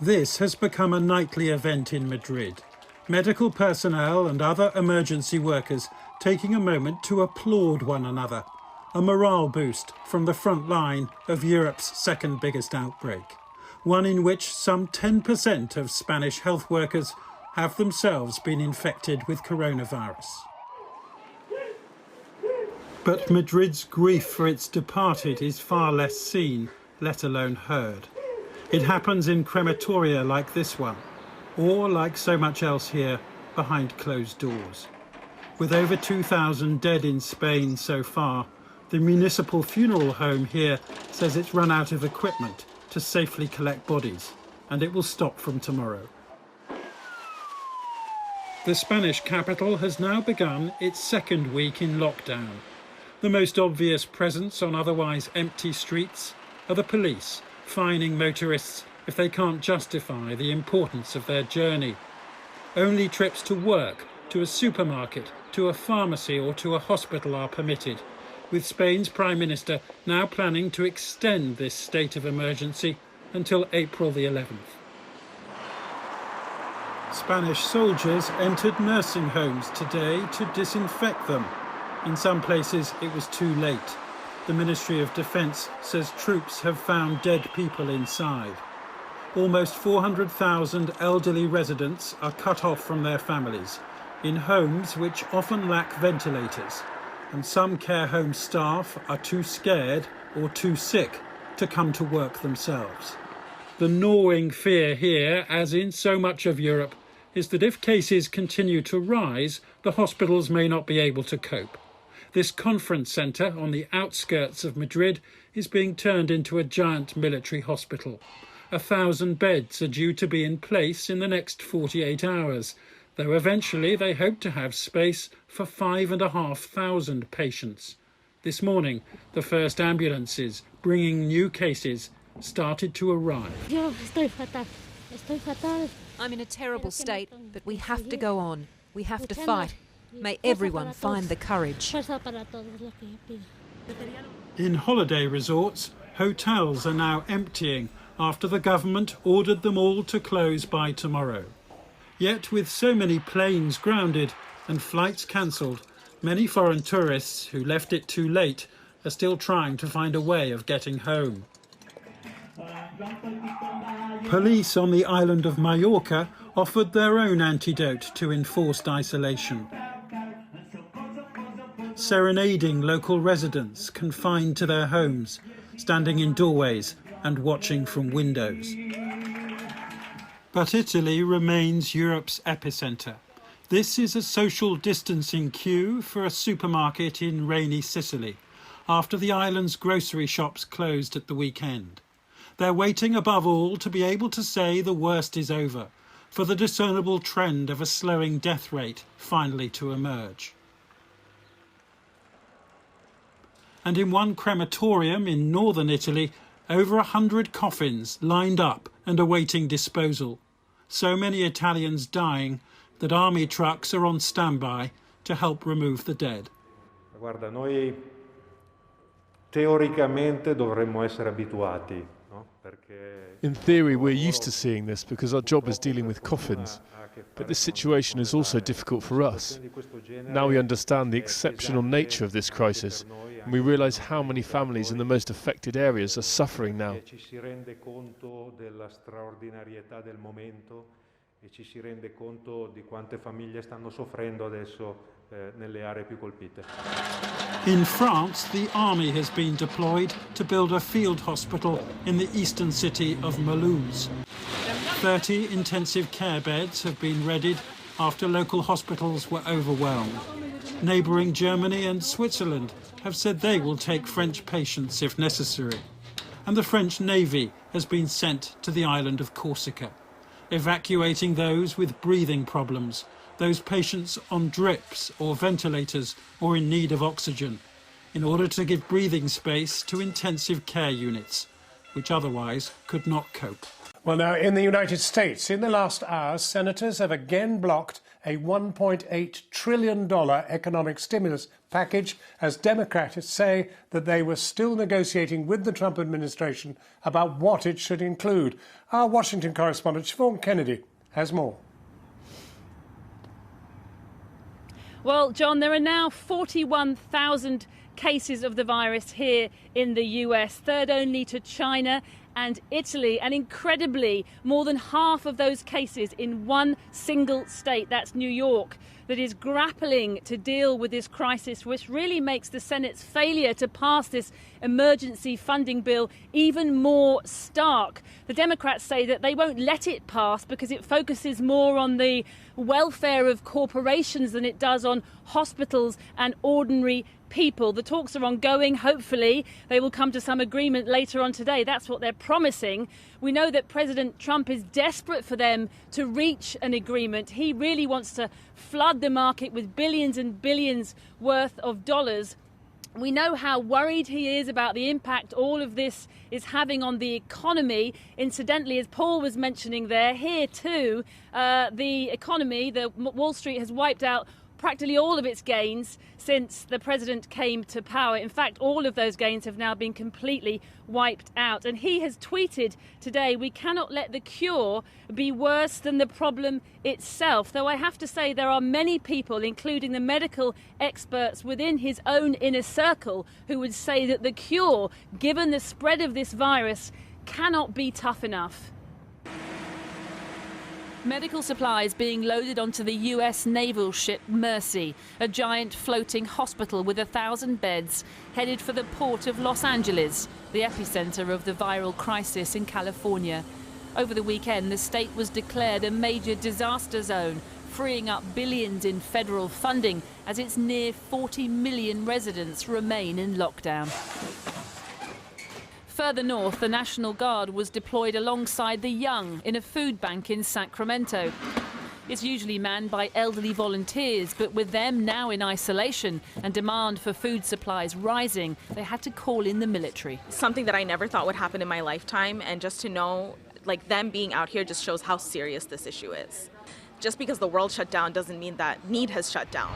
This has become a nightly event in Madrid. Medical personnel and other emergency workers taking a moment to applaud one another, a morale boost from the front line of Europe's second biggest outbreak, one in which some 10% of Spanish health workers have themselves been infected with coronavirus. But Madrid's grief for its departed is far less seen, let alone heard. It happens in crematoria like this one, or like so much else here, behind closed doors. With over 2,000 dead in Spain so far, the municipal funeral home here says it's run out of equipment to safely collect bodies, and it will stop from tomorrow. The Spanish capital has now begun its second week in lockdown. The most obvious presence on otherwise empty streets are the police, fining motorists if they can't justify the importance of their journey. Only trips to work, to a supermarket, to a pharmacy or to a hospital are permitted, with Spain's Prime Minister now planning to extend this state of emergency until April the 11th. Spanish soldiers entered nursing homes today to disinfect them. In some places it was too late. The Ministry of Defence says troops have found dead people inside. Almost 400,000 elderly residents are cut off from their families, in homes which often lack ventilators, and some care home staff are too scared or too sick to come to work themselves. The gnawing fear here, as in so much of Europe, is that if cases continue to rise, the hospitals may not be able to cope. This conference centre on the outskirts of Madrid is being turned into a giant military hospital. 1,000 beds are due to be in place in the next 48 hours, though eventually they hope to have space for 5,500 patients. This morning, the first ambulances bringing new cases started to arrive. I'm in a terrible state, but we have to go on. We have to fight. May everyone find the courage. In holiday resorts, hotels are now emptying after the government ordered them all to close by tomorrow. Yet with so many planes grounded and flights cancelled, many foreign tourists who left it too late are still trying to find a way of getting home. Police on the island of Mallorca offered their own antidote to enforced isolation, serenading local residents confined to their homes, standing in doorways and watching from windows. But Italy remains Europe's epicentre. This is a social distancing queue for a supermarket in rainy Sicily, after the island's grocery shops closed at the weekend. They're waiting above all to be able to say the worst is over, for the discernible trend of a slowing death rate finally to emerge. And in one crematorium in northern Italy, over 100 coffins lined up and awaiting disposal. So many Italians dying that army trucks are on standby to help remove the dead. Guarda, noi teoricamente dovremmo essere abituati, no? Perché in theory, we're used to seeing this because our job is dealing with coffins. But this situation is also difficult for us. Now we understand the exceptional nature of this crisis, and we realise how many families in the most affected areas are suffering now. ci si rende conto della straordinarietà del momento e ci si rende conto di quante famiglie stanno soffrendo adesso nelle aree più colpite. In France, the army has been deployed to build a field hospital in the eastern city of Mulhouse. 30 intensive care beds have been readied after local hospitals were overwhelmed. Neighbouring Germany and Switzerland have said they will take French patients if necessary. And the French Navy has been sent to the island of Corsica, evacuating those with breathing problems, those patients on drips or ventilators or in need of oxygen, in order to give breathing space to intensive care units, which otherwise could not cope. Well, now, in the United States, in the last hour, senators have again blocked a $1.8 trillion economic stimulus package, as Democrats say that they were still negotiating with the Trump administration about what it should include. Our Washington correspondent, Siobhan Kennedy, has more. Well, John, there are now 41,000 cases of the virus here in the US, third only to China and Italy, and incredibly, more than half of those cases in one single state, that's New York, that is grappling to deal with this crisis, which really makes the Senate's failure to pass this emergency funding bill even more stark. The Democrats say that they won't let it pass because it focuses more on the welfare of corporations than it does on hospitals and ordinary people. The talks are ongoing. Hopefully they will come to some agreement later on today. That's what they're promising. We know that President Trump is desperate for them to reach an agreement. He really wants to flood the market with billions and billions worth of dollars. We know how worried he is about the impact all of this is having on the economy. Incidentally, as Paul was mentioning there, here too, the economy, the Wall Street has wiped out practically all of its gains since the president came to power. In fact, all of those gains have now been completely wiped out. And he has tweeted today, "We cannot let the cure be worse than the problem itself." Though I have to say there are many people, including the medical experts within his own inner circle, who would say that the cure, given the spread of this virus, cannot be tough enough. Medical supplies being loaded onto the US naval ship Mercy, a giant floating hospital with 1,000 beds, headed for the port of Los Angeles, the epicenter of the viral crisis in California. Over the weekend, the state was declared a major disaster zone, freeing up billions in federal funding as its near 40 million residents remain in lockdown. Further north, the National Guard was deployed alongside the young in a food bank in Sacramento. It's usually manned by elderly volunteers, but with them now in isolation and demand for food supplies rising, they had to call in the military. Something that I never thought would happen in my lifetime, and just to know, like, them being out here just shows how serious this issue is. Just because the world shut down doesn't mean that need has shut down.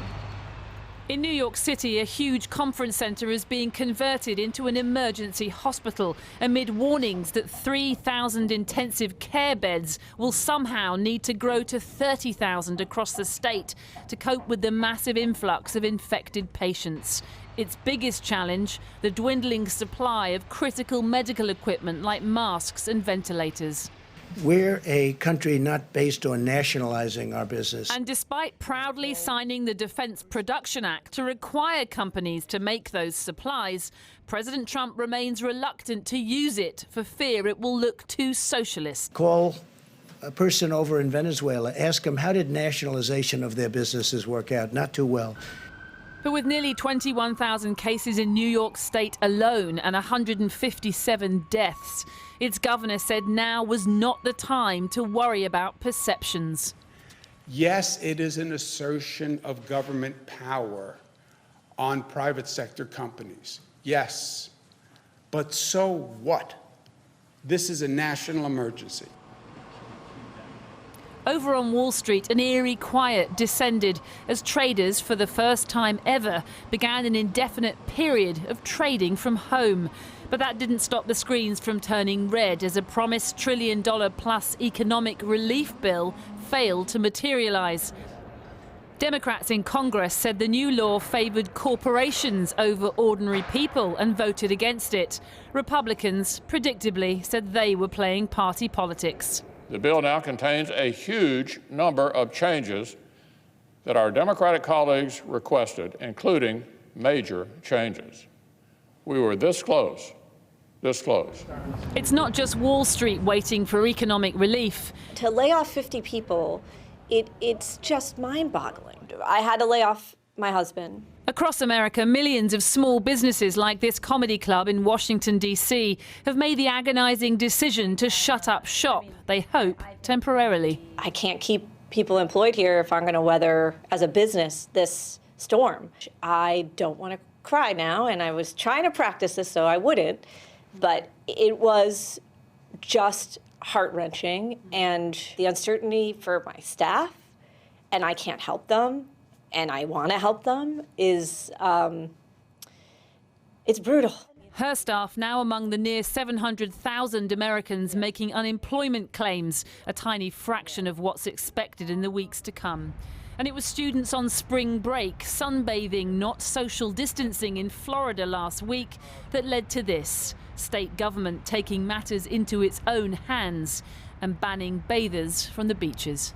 In New York City, a huge conference center is being converted into an emergency hospital amid warnings that 3,000 intensive care beds will somehow need to grow to 30,000 across the state to cope with the massive influx of infected patients. Its biggest challenge, the dwindling supply of critical medical equipment like masks and ventilators. We're a country not based on nationalizing our business. And despite proudly signing the Defense Production Act to require companies to make those supplies, President Trump remains reluctant to use it for fear it will look too socialist. Call a person over in Venezuela, ask them how did nationalization of their businesses work out? Not too well. But with nearly 21,000 cases in New York State alone and 157 deaths, its governor said now was not the time to worry about perceptions. Yes, it is an assertion of government power on private sector companies. Yes. But so what? This is a national emergency. Over on Wall Street, an eerie quiet descended as traders, for the first time ever, began an indefinite period of trading from home. But that didn't stop the screens from turning red as a promised $1 trillion-plus economic relief bill failed to materialize. Democrats in Congress said the new law favored corporations over ordinary people and voted against it. Republicans, predictably, said they were playing party politics. The bill now contains a huge number of changes that our Democratic colleagues requested, including major changes. We were this close. This close. It's not just Wall Street waiting for economic relief. To lay off 50 people, it's just mind-boggling. I had to lay off my husband. Across America, millions of small businesses like this comedy club in Washington, D.C. have made the agonizing decision to shut up shop, they hope, temporarily. I can't keep people employed here if I'm going to weather, as a business, this storm. I don't want to cry now, and I was trying to practice this so I wouldn't, but it was just heart-wrenching, and the uncertainty for my staff and I can't help them, and I want to help them, is it's brutal. Her staff now among the near 700,000 Americans making unemployment claims, a tiny fraction of what's expected in the weeks to come. And it was students on spring break, sunbathing, not social distancing in Florida last week that led to this. State government taking matters into its own hands and banning bathers from the beaches.